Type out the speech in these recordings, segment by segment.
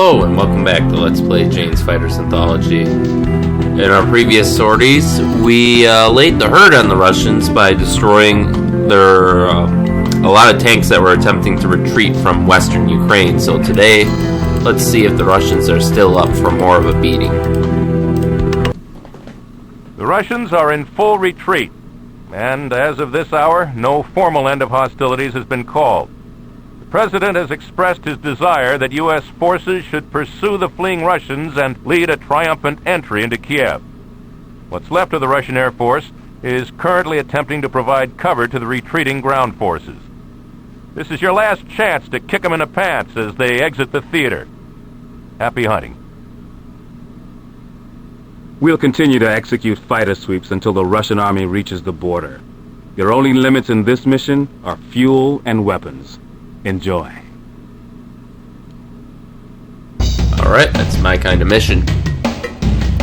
Hello and welcome back to Let's Play Jane's Fighters Anthology. In our previous sorties, we laid the hurt on the Russians by destroying their a lot of tanks that were attempting to retreat from western Ukraine. So today, let's see if the Russians are still up for more of a beating. The Russians are in full retreat, and as of this hour, no formal end of hostilities has been called. The President has expressed his desire that U.S. forces should pursue the fleeing Russians and lead a triumphant entry into Kiev. What's left of the Russian Air Force is currently attempting to provide cover to the retreating ground forces. This is your last chance to kick them in the pants as they exit the theater. Happy hunting. We'll continue to execute fighter sweeps until the Russian army reaches the border. Your only limits in this mission are fuel and weapons. Enjoy. Alright, that's my kind of mission.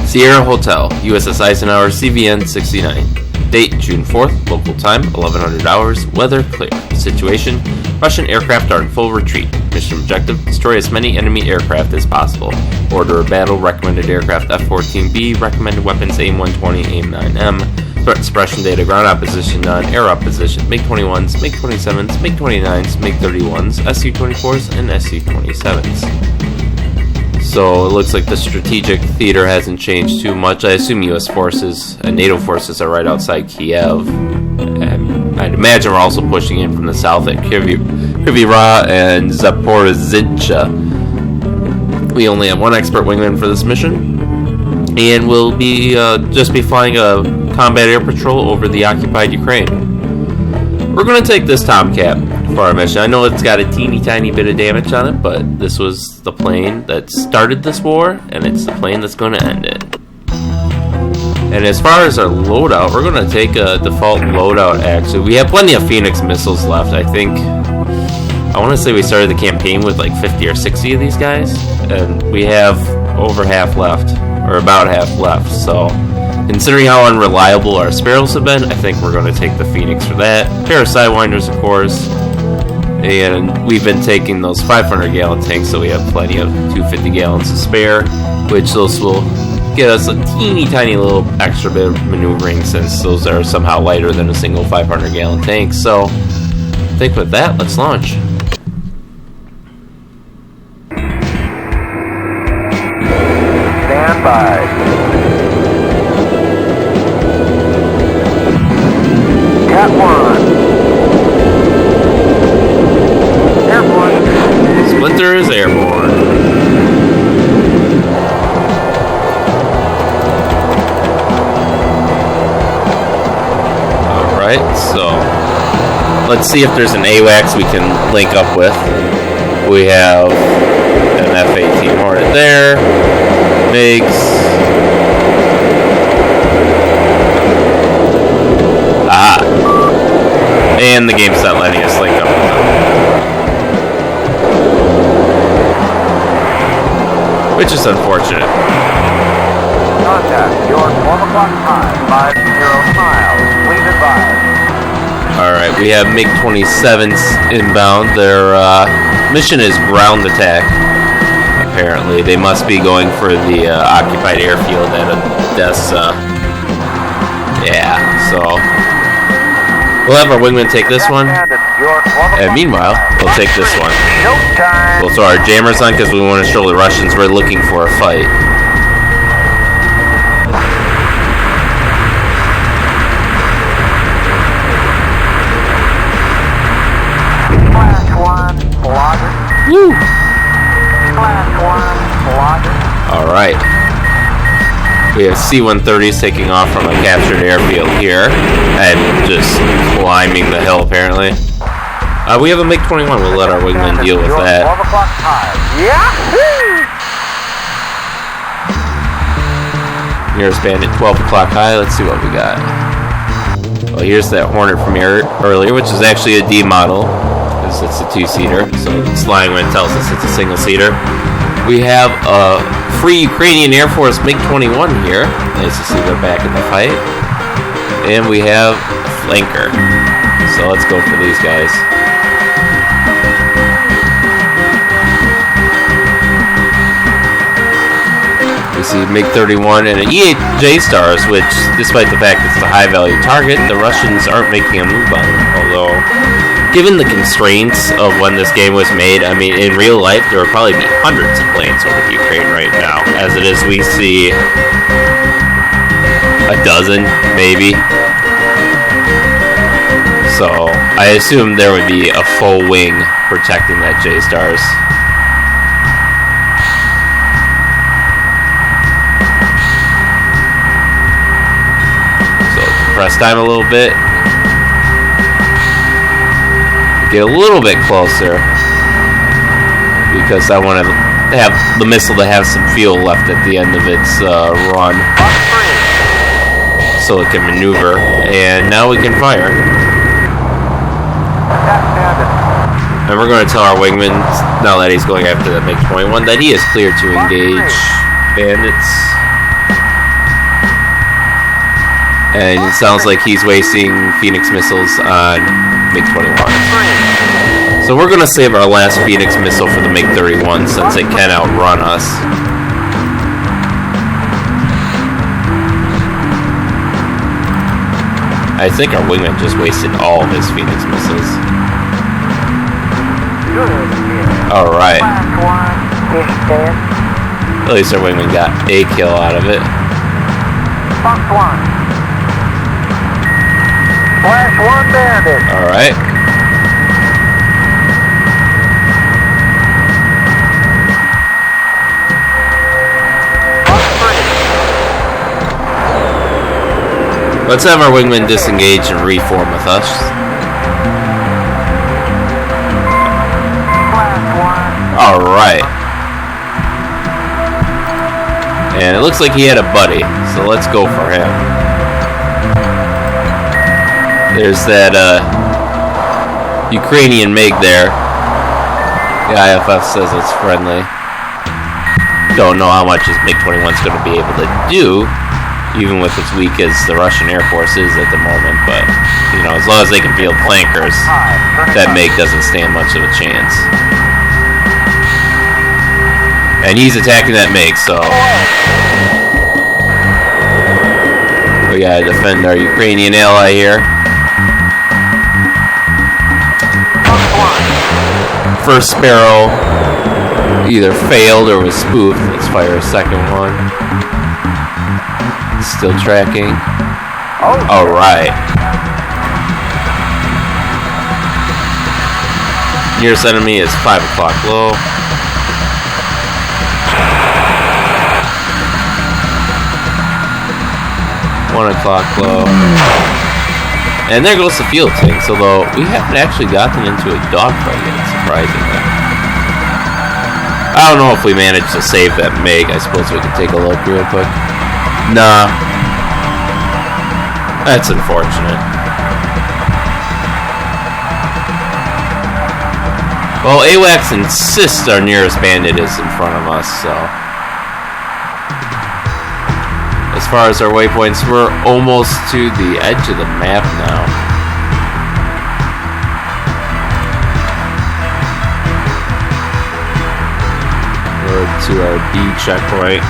Sierra Hotel, USS Eisenhower, CVN 69. Date, June 4th, local time, 1100 hours, weather, clear. Situation, Russian aircraft are in full retreat. Mission objective, destroy as many enemy aircraft as possible. Order of battle, recommended aircraft F-14B, recommended weapons AIM-120, AIM-9M. Threat suppression data, ground opposition none, air opposition, MiG-21s, MiG-27s, MiG-29s, MiG-31s, Su-24s, and Su-27s. So it looks like the strategic theater hasn't changed too much. I assume U.S. forces and NATO forces are right outside Kiev. And I'd imagine we're also pushing in from the south at Kryvyi and Zaporizhzhia. We only have one expert wingman for this mission. And we'll be just be flying a combat air patrol over the occupied Ukraine. We're going to take this Tomcat for our mission. I know it's got a teeny tiny bit of damage on it, but this was the plane that started this war, and it's the plane that's going to end it. And as far as our loadout, we're going to take a default loadout, actually. We have plenty of Phoenix missiles left, I think. I want to say we started the campaign with like 50 or 60 of these guys, and we have over half left, or about half left, so considering how unreliable our Sparrows have been, I think we're going to take the Phoenix for that. Pair of Sidewinders, of course. And we've been taking those 500-gallon tanks, so we have plenty of 250 gallons to spare, which those will get us a teeny tiny little extra bit of maneuvering since those are somehow lighter than a single 500-gallon tank. So I think with that, let's launch. Stand by. Cat 1. Airborne. Splinter is airborne. Alright, so let's see if there's an AWACS we can link up with. We have an F-18 Hornet there. MiGs. And the game's not letting us link up with them. Which is unfortunate. Contact, your 12 o'clock time, 50 miles. Please advise. Alright, we have MiG-27s inbound. Their mission is ground attack. Apparently, they must be going for the occupied airfield at Odessa. Yeah, so we'll have our wingman take this one, and meanwhile, we'll take this one. We'll throw our jammers on because we want to show the Russians we're looking for a fight. Class 1, blogger. Woo! Class 1, blogger. Alright. We have C-130s taking off from a captured airfield here and just climbing the hill, apparently. We have a MiG-21. We'll let our wingman deal with that. 12 o'clock time. Yahoo! Nearest bandit, 12 o'clock high. Let's see what we got. Well, here's that Hornet from earlier, which is actually a D model, because it's a two-seater. So it's lying when it tells us it's a single-seater. We have a Free Ukrainian Air Force MiG-21 here. Nice to see they're back in the fight. And we have a flanker. So let's go for these guys. see MiG-31 and an E-8 J-Stars, which, despite the fact it's a high-value target, the Russians aren't making a move on it. Although, given the constraints of when this game was made, I mean, in real life, there would probably be hundreds of planes over Ukraine right now. As it is, we see a dozen, maybe. So, I assume there would be a full wing protecting that J-Stars. Press time a little bit. Get a little bit closer because I want to have the missile to have some fuel left at the end of its run, so it can maneuver. And now we can fire. And we're going to tell our wingman, now that he's going after that MiG-21, that he is clear to engage bandits. And it sounds like he's wasting Phoenix missiles on MiG-21. So we're going to save our last Phoenix missile for the MiG-31 since it can outrun us. I think our wingman just wasted all of his Phoenix missiles. Alright. At least our wingman got a kill out of it. Flash one bandit. Alright. Let's have our wingman disengage and reform with us. Alright. And it looks like he had a buddy, so let's go for him. There's that Ukrainian MiG there. The IFF says it's friendly. Don't know how much his MiG-21's going to be able to do, even with as weak as the Russian Air Force is at the moment. But, you know, as long as they can field flankers, that MiG doesn't stand much of a chance. And he's attacking that MiG, so we gotta defend our Ukrainian ally here. First Sparrow either failed or was spoofed. Let's fire a second one. Still tracking. Alright. Nearest enemy is 5 o'clock low. $1 low. And there goes the field tanks, although we haven't actually gotten into a dogfight yet, surprisingly. I don't know if we managed to save that MiG. I suppose we can take a look real quick. Nah. That's unfortunate. Well, AWACS insists our nearest bandit is in front of us, so as far as our waypoints, we're almost to the edge of the map now. We're to our D checkpoint.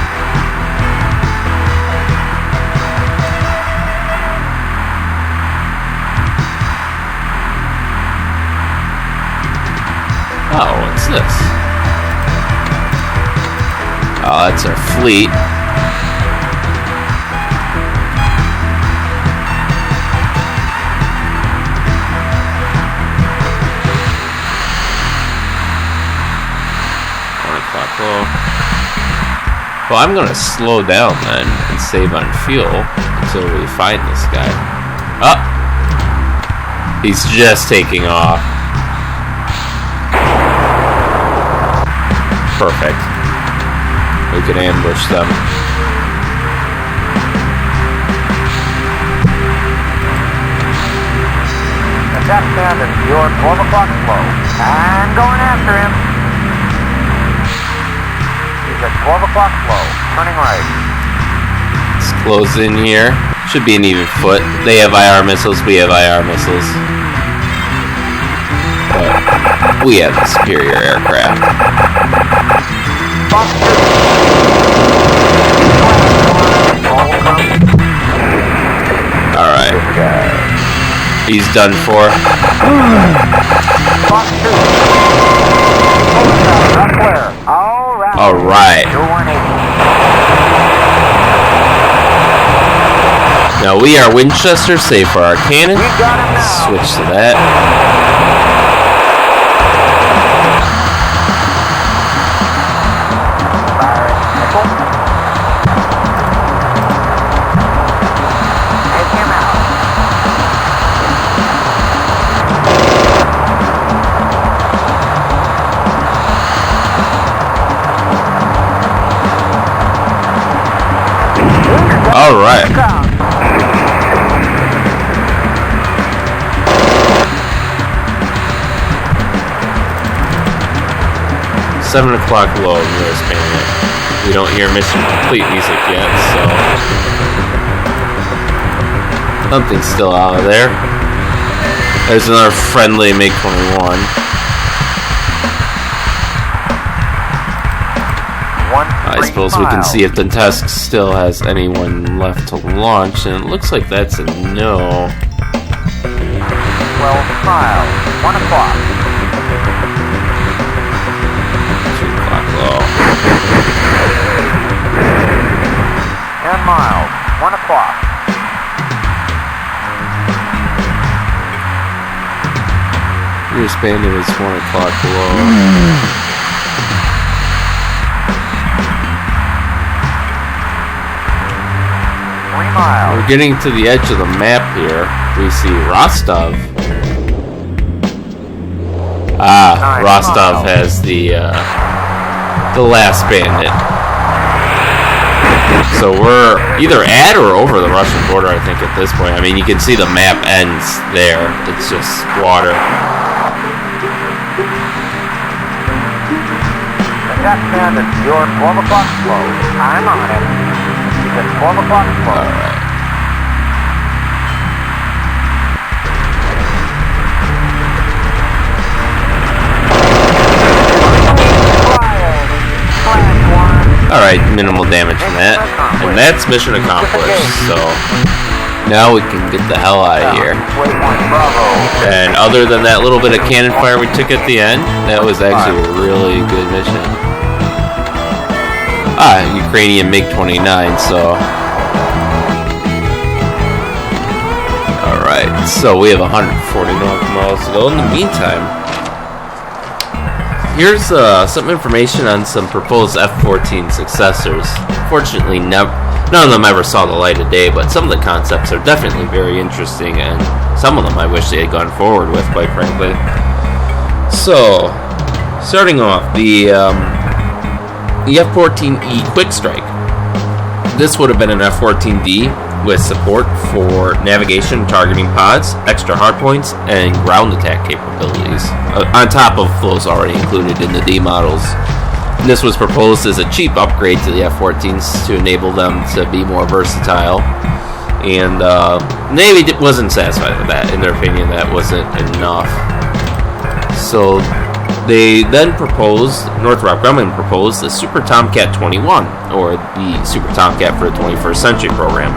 Oh, what's this? Oh, that's our fleet. Well, I'm gonna slow down then and save on fuel until we find this guy. Oh! He's just taking off. Perfect. We can ambush them. Attack bandit, you're 12 o'clock slow. I'm going after him. At 12 o'clock slow, turning right. Let's close in here. Should be an even foot. They have IR missiles, we have IR missiles. But we have the superior aircraft. He's done for. Fox 2. Not clear. All right. 218. Now we are Winchester, save for our cannon. Switch to that. All right. Seven o'clock low nearest bandit. We don't hear mission complete music yet, so something's still out of there. There's another friendly MiG-21. I suppose we can see if the Tusk still has anyone left to launch, and it looks like that's a no. 12 miles, 1 o'clock. 2 o'clock low. 10 miles, 1 o'clock. Nearest bandit is 1 o'clock low. We're getting to the edge of the map here. We see Rostov. Rostov has the last bandit. So we're either at or over the Russian border, I think, at this point. I mean, you can see the map ends there. It's just water. Attack bandit, your 12 o'clock flow. I'm on it. It's 12 o'clock flow. All right. Alright, minimal damage from that. And that's mission accomplished, so now we can get the hell out of here. And other than that little bit of cannon fire we took at the end, that was actually a really good mission. Ukrainian MiG-29, so... Alright, so we have 140 nautical miles to go. In the meantime, here's some information on some proposed F-14 successors. Fortunately, none of them ever saw the light of day, but some of the concepts are definitely very interesting, and some of them I wish they had gone forward with, quite frankly. So, starting off, the F-14E Quick Strike. This would have been an F-14D with support for navigation, targeting pods, extra hardpoints, and ground attack capabilities, on top of flows already included in the D models. This was proposed as a cheap upgrade to the F-14s to enable them to be more versatile, and Navy wasn't satisfied with that. In their opinion, that wasn't enough. So they then proposed, Northrop Grumman proposed, the Super Tomcat 21, or the Super Tomcat for the 21st Century program.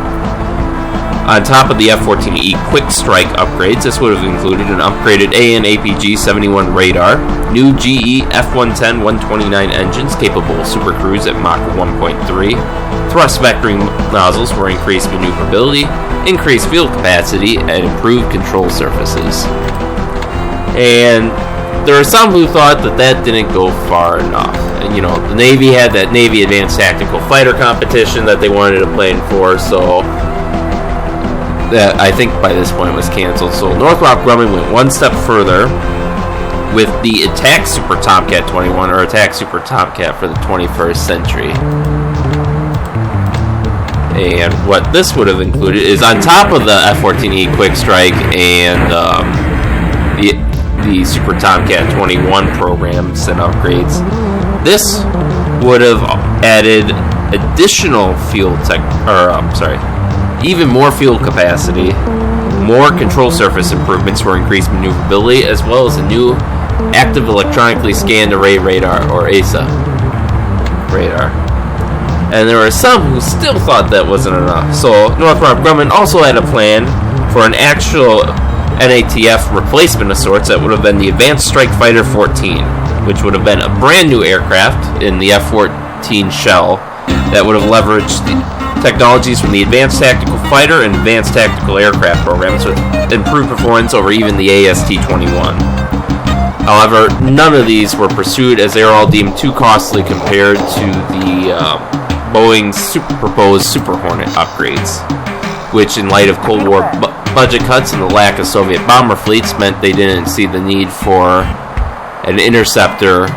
On top of the F-14E Quick Strike upgrades, this would have included an upgraded AN APG-71 radar, new GE F-110-129 engines capable of supercruise at Mach 1.3, thrust vectoring nozzles for increased maneuverability, increased fuel capacity, and improved control surfaces. And there are some who thought that that didn't go far enough. And, you know, the Navy had that Navy Advanced Tactical Fighter competition that they wanted to plan for, so that I think by this point was canceled. So Northrop Grumman went one step further with the Attack Super Tomcat 21, or Attack Super Tomcat for the 21st century. And what this would have included is, on top of the F-14E Quick Strike and the Super Tomcat 21 programs and upgrades, this would have added additional even more fuel capacity, more control surface improvements for increased maneuverability, as well as a new Active Electronically Scanned Array Radar, or ASA radar. And there were some who still thought that wasn't enough. So Northrop Grumman also had a plan for an actual NATF replacement of sorts that would have been the Advanced Strike Fighter 14, which would have been a brand new aircraft in the F-14 shell that would have leveraged the technologies from the Advanced Tactical Fighter and Advanced Tactical Aircraft programs with improved performance over even the AST-21. However, none of these were pursued as they were all deemed too costly compared to the Boeing's proposed Super Hornet upgrades, which in light of Cold War budget cuts and the lack of Soviet bomber fleets meant they didn't see the need for an interceptor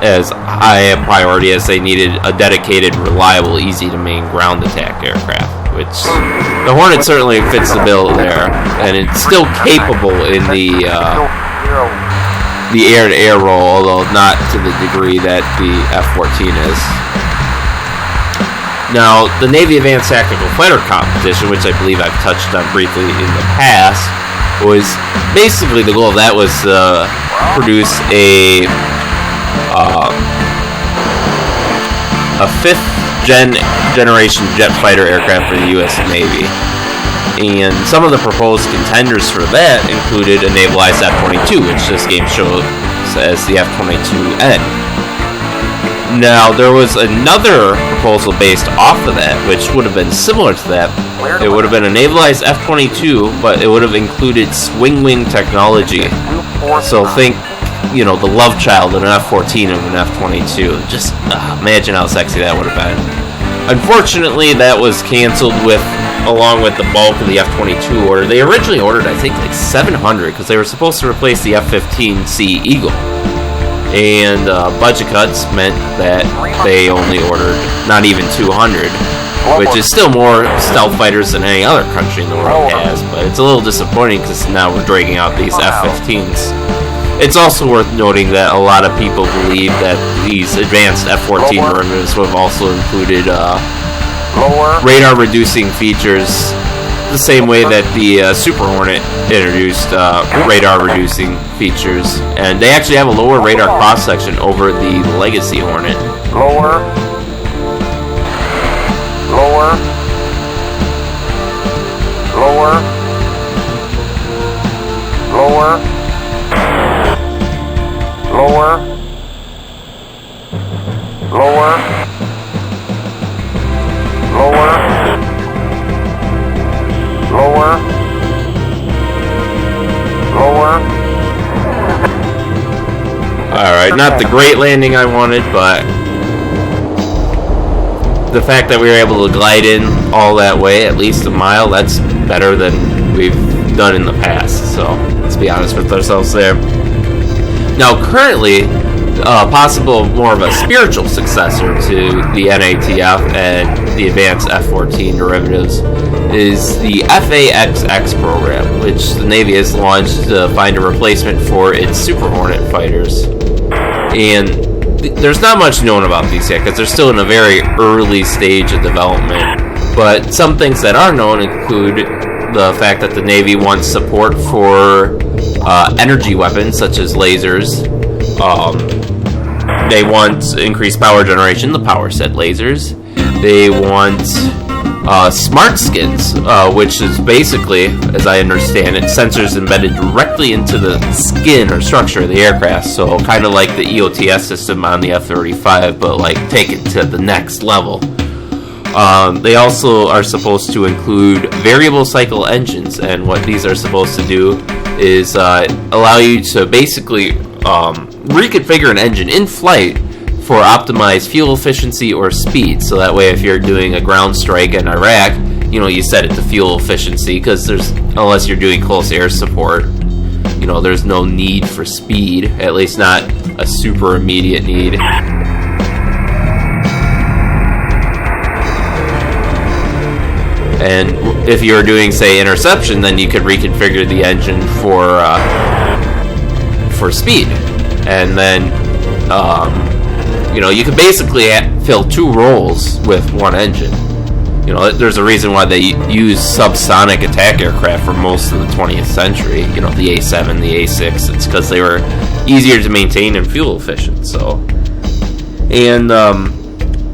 as high a priority as they needed a dedicated, reliable, easy-to-main ground attack aircraft, which the Hornet certainly fits the bill there, and it's still capable in the air-to-air role, although not to the degree that the F-14 is. Now, the Navy Advanced Tactical Fighter competition, which I believe I've touched on briefly in the past, was basically the goal of that was to produce a fifth generation jet fighter aircraft for the U.S. Navy. And some of the proposed contenders for that included a navalized F-22, which this game shows as the F-22N. Now, there was another proposal based off of that, which would have been similar to that. It would have been a navalized F-22, but it would have included swing wing technology. So think, the love child of an F-14 and an F-22. Just imagine how sexy that would have been. Unfortunately, that was canceled along with the bulk of the F-22 order. They originally ordered, I think, like 700 because they were supposed to replace the F-15C Eagle. And budget cuts meant that they only ordered not even 200, which is still more stealth fighters than any other country in the world has. But it's a little disappointing because now we're dragging out these F-15s. It's also worth noting that a lot of people believe that these advanced F-14 derivatives would have also included radar-reducing features, the same way that the Super Hornet introduced radar-reducing features. And they actually have a lower radar cross-section over the Legacy Hornet. Lower. Lower. Lower. Lower. Lower. Lower. Lower. Lower. Lower. Alright, not the great landing I wanted, but the fact that we were able to glide in all that way, at least a mile, that's better than we've done in the past. So, let's be honest with ourselves there. Now, currently, possible more of a spiritual successor to the NATF and the advanced F-14 derivatives is the FAXX program, which the Navy has launched to find a replacement for its Super Hornet fighters. And there's not much known about these yet because they're still in a very early stage of development. But some things that are known include the fact that the Navy wants support for energy weapons such as lasers. They want increased power generation, the power set lasers. They want smart skins, which is basically, as I understand it, sensors embedded directly into the skin or structure of the aircraft. So kind of like the EOTS system on the F-35, but like take it to the next level. They also are supposed to include variable cycle engines, and what these are supposed to do is allow you to basically reconfigure an engine in flight for optimized fuel efficiency or speed. So that way, if you're doing a ground strike in Iraq, you set it to fuel efficiency because unless you're doing close air support, there's no need for speed, at least not a super immediate need. And if you're doing, say, interception, then you could reconfigure the engine for speed. And then, you could basically fill two roles with one engine. There's a reason why they use subsonic attack aircraft for most of the 20th century. The A-7, the A-6. It's because they were easier to maintain and fuel efficient. So, and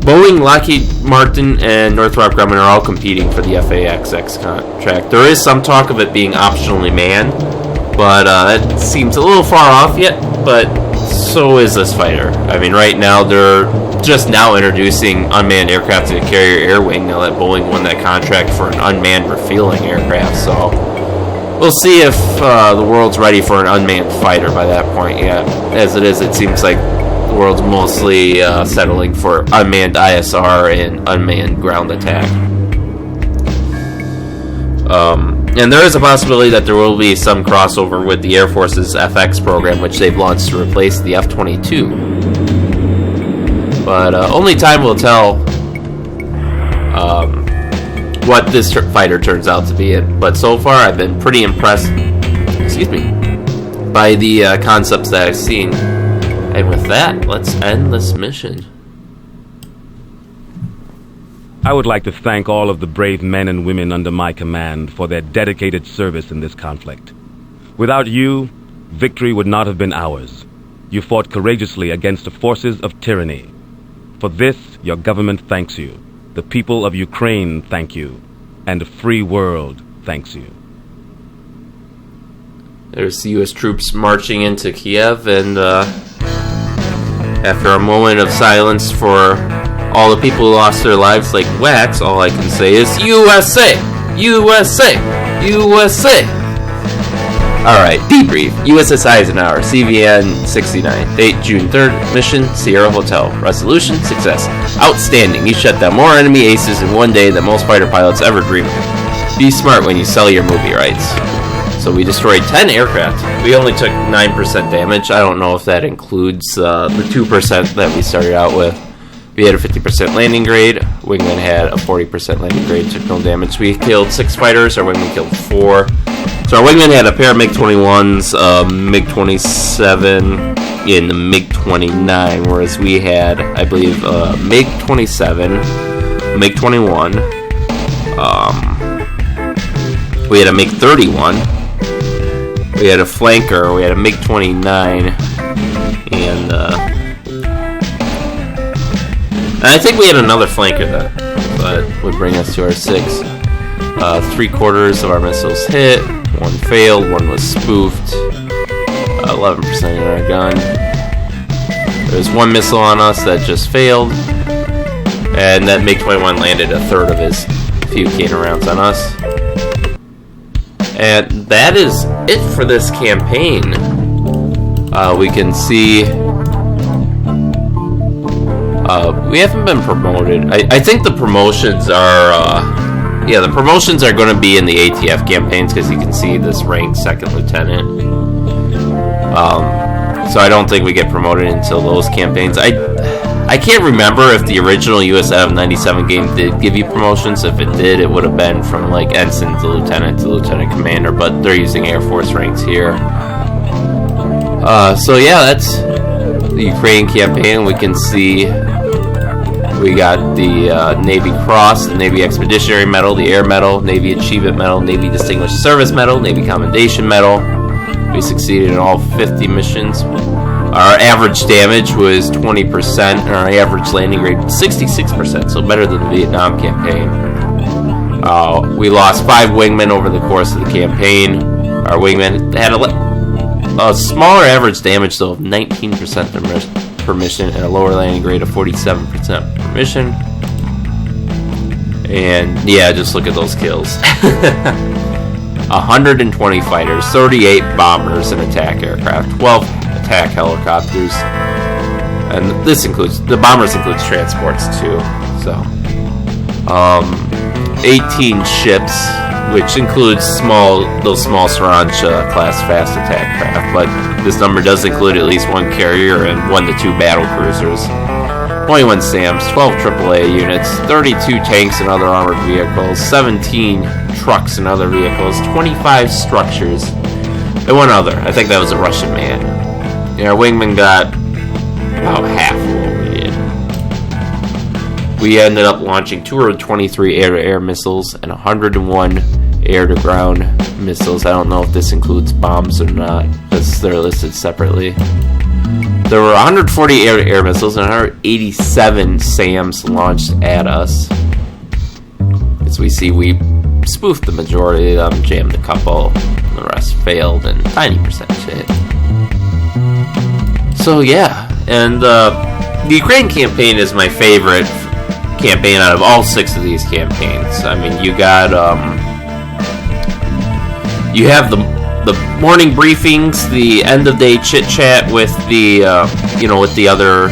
Boeing, Lockheed Martin, and Northrop Grumman are all competing for the FA-XX contract. There is some talk of it being optionally manned, but that seems a little far off yet, but so is this fighter. I mean, right now they're just now introducing unmanned aircraft to the carrier air wing now that Boeing won that contract for an unmanned refueling aircraft, so we'll see if the world's ready for an unmanned fighter by that point. Yeah, as it is, it seems like the world's mostly settling for unmanned ISR and unmanned ground attack. And there is a possibility that there will be some crossover with the Air Force's FX program, which they've launched to replace the F-22. But only time will tell what this fighter turns out to be. But so far, I've been pretty impressed, by the concepts that I've seen. And with that, let's end this mission. I would like to thank all of the brave men and women under my command for their dedicated service in this conflict. Without you, victory would not have been ours. You fought courageously against the forces of tyranny. For this, your government thanks you. The people of Ukraine thank you. And the free world thanks you. There's the U.S. troops marching into Kiev, and after a moment of silence for all the people who lost their lives like wax, all I can say is USA! USA! USA! Alright, debrief. USS Eisenhower, CVN 69. Date June 3rd. Mission Sierra Hotel. Resolution success. Outstanding. You shut down more enemy aces in one day than most fighter pilots ever dream of. Be smart when you sell your movie rights. So we destroyed 10 aircraft. We only took 9% damage. I don't know if that includes the 2% that we started out with. We had a 50% landing grade. Wingman had a 40% landing grade, took no damage. We killed 6 fighters. Our wingman killed 4. So our wingman had a pair of MiG-21s, MiG-27, and the MiG-29, whereas we had, I believe, MiG-27, MiG-21. We had a MiG-31. We had a flanker. We had a MiG-29, and I think we had another flanker then, but would bring us to our 6. 3/4 of our missiles hit, 1 failed, 1 was spoofed, 11% in our gun. There was 1 missile on us that just failed, and that MiG-21 landed a third of his few cannon rounds on us. And that is it for this campaign. We can see we haven't been promoted. I think the promotions are the promotions are going to be in the ATF campaigns, because you can see this ranked 2nd lieutenant. So I don't think we get promoted until those campaigns. I can't remember if the original USF 97 game did give you promotions. If it did, it would have been from like ensign to lieutenant commander, but they're using Air Force ranks here. So yeah, that's the Ukraine campaign. We can see we got the Navy Cross, the Navy Expeditionary Medal, the Air Medal, Navy Achievement Medal, Navy Distinguished Service Medal, Navy Commendation Medal. We succeeded in all 50 missions. Our average damage was 20%, and our average landing grade 66%, so better than the Vietnam campaign. We lost 5 wingmen over the course of the campaign. Our wingmen had a smaller average damage, though, of 19% per mission, and a lower landing grade of 47% per mission. And yeah, just look at those kills. 120 fighters, 38 bombers and attack aircraft, 12 attack helicopters, and this includes, the bombers includes transports too. So 18 ships, which includes those small Saranj class fast attack craft, but this number does include at least 1 carrier and 1 to 2 battle cruisers, 21 SAMs, 12 AAA units, 32 tanks and other armored vehicles, 17 trucks and other vehicles, 25 structures, and 1 other. I think that was a Russian man. Yeah, our wingman got about half of what we did. We ended up launching 223 air-to-air missiles and 101 air-to-ground missiles. I don't know if this includes bombs or not, because they're listed separately. There were 140 air missiles and 187 SAMs launched at us. As we see, we spoofed the majority of them, jammed a couple, and the rest failed, and tiny percentage hit. So yeah, and the Ukraine campaign is my favorite campaign out of all 6 of these campaigns. I mean, you got you have the morning briefings, the end of day chit chat with the with the other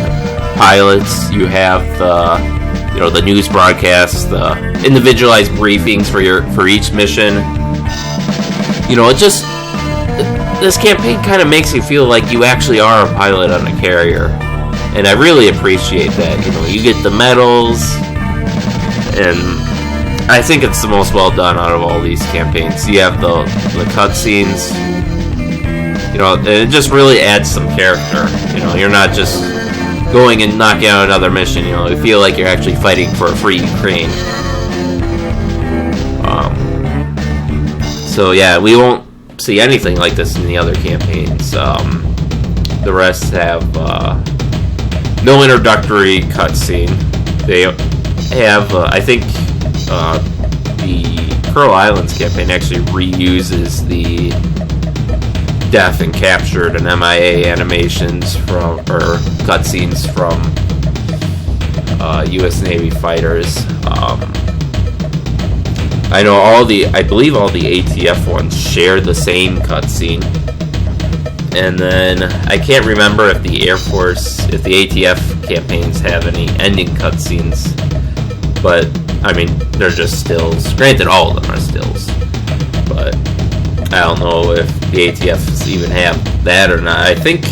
pilots. You have the news broadcasts, the individualized briefings for each mission. This campaign kind of makes you feel like you actually are a pilot on a carrier, and I really appreciate that. You get the medals, and I think it's the most well done out of all these campaigns. You have the cutscenes, and it just really adds some character. You're not just going and knocking out another mission. You feel like you're actually fighting for a free Ukraine. So yeah, we won't see anything like this in the other campaigns. The rest have no introductory cutscene. They have, I think, the Pearl Islands campaign actually reuses the death and captured and MIA animations or cutscenes from U.S. Navy fighters. I believe all the ATF ones share the same cutscene. And then I can't remember if the Air Force, if the ATF campaigns have any ending cutscenes. But, I mean, they're just stills. Granted, all of them are stills. But I don't know if the ATFs even have that or not. I think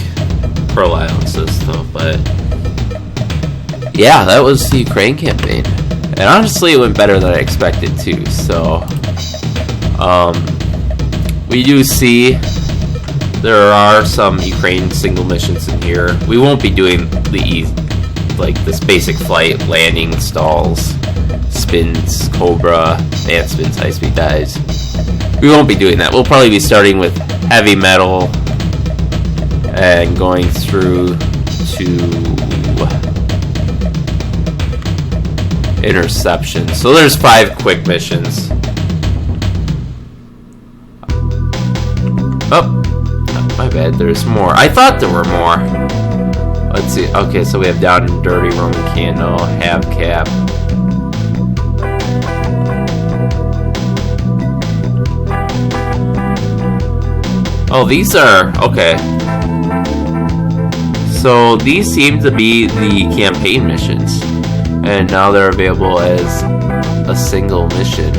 Pearl Islands does, though. But, yeah, that was the Ukraine campaign. And honestly, it went better than I expected to. So, we do see there are some Ukraine single missions in here. We won't be doing this basic flight, landing, stalls, spins, Cobra, and spins, high-speed dives. We won't be doing that. We'll probably be starting with heavy metal and going through to interception. So there's 5 quick missions. Oh, my bad. There's more. I thought there were more. Let's see. Okay, so we have Down and Dirty, Roman Candle, Half Cap. Oh, these are... Okay. So these seem to be the campaign missions. And now they're available as a single mission.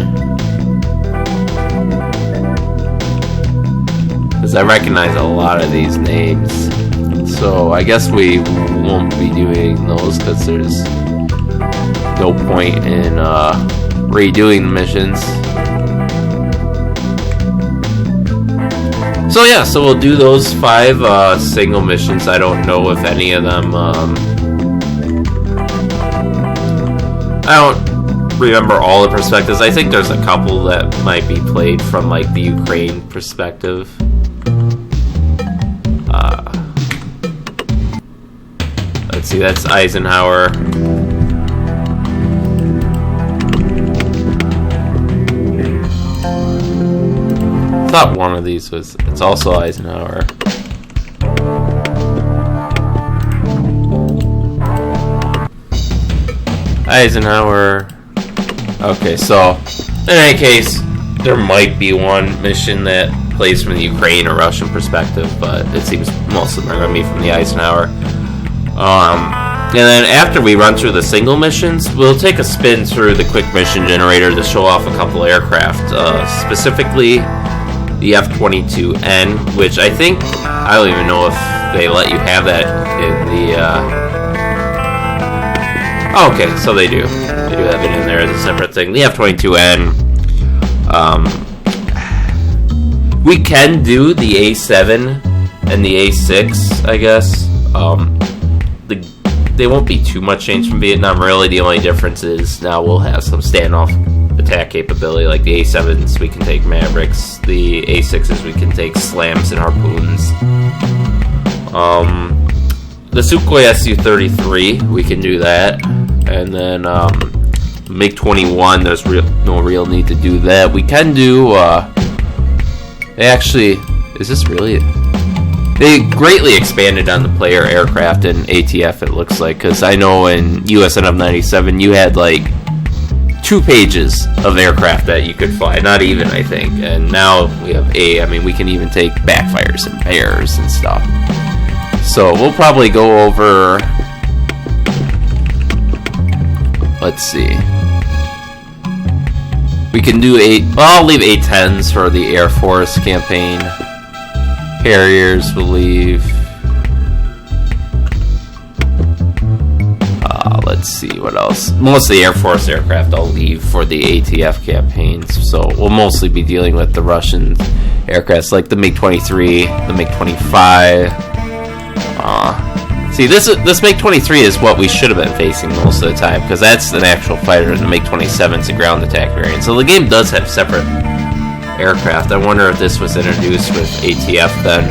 Because I recognize a lot of these names. So I guess we won't be doing those because there's no point in redoing the missions. So yeah, so we'll do those 5 single missions. I don't know if any of them... I don't remember all the perspectives. I think there's a couple that might be played from the Ukraine perspective. Let's see, that's Eisenhower. I thought one of these was... It's also Eisenhower. Eisenhower. Okay, so in any case, there might be one mission that plays from the Ukraine or Russian perspective, but it seems most of them are going to be from the Eisenhower. And then after we run through the single missions, we'll take a spin through the quick mission generator to show off a couple aircraft, specifically the F-22N, which I don't even know if they let you have that in the... Oh, okay, so they do. They do have it in there as a separate thing. The F-22N. We can do the A7 and the A6, I guess. They won't be too much change from Vietnam, really. The only difference is now we'll have some standoff attack capability. Like the A7s, we can take Mavericks. The A6s, we can take Slams and Harpoons. the Sukhoi Su-33, we can do that. And then MiG-21, there's no real need to do that. We can do, actually, is this really... They greatly expanded on the player aircraft in ATF, it looks like, because I know in USNF 97 you had like 2 pages of aircraft that you could fly, not even, I think. And now we have we can even take backfires and bears and stuff. So we'll probably go over, let's see. We can do I'll leave A-10s for the Air Force campaign. Carriers will leave. Let's see what else. Most of the Air Force aircraft I'll leave for the ATF campaigns. So we'll mostly be dealing with the Russian aircrafts like the MiG-23, the MiG-25. See, this MiG-23 is what we should have been facing most of the time, because that's an actual fighter, and the MiG-27 is a ground attack variant. So the game does have separate aircraft. I wonder if this was introduced with ATF then.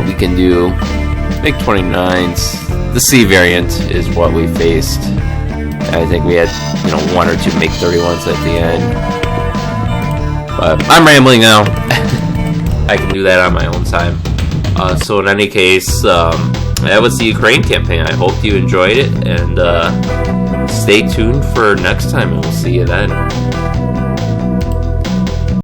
We can do MiG-29s. The C variant is what we faced. I think we had, 1 or 2 MiG-31s at the end. But I'm rambling now. I can do that on my own time. So in any case, that was the Ukraine campaign. I hope you enjoyed it, and stay tuned for next time, and we'll see you then.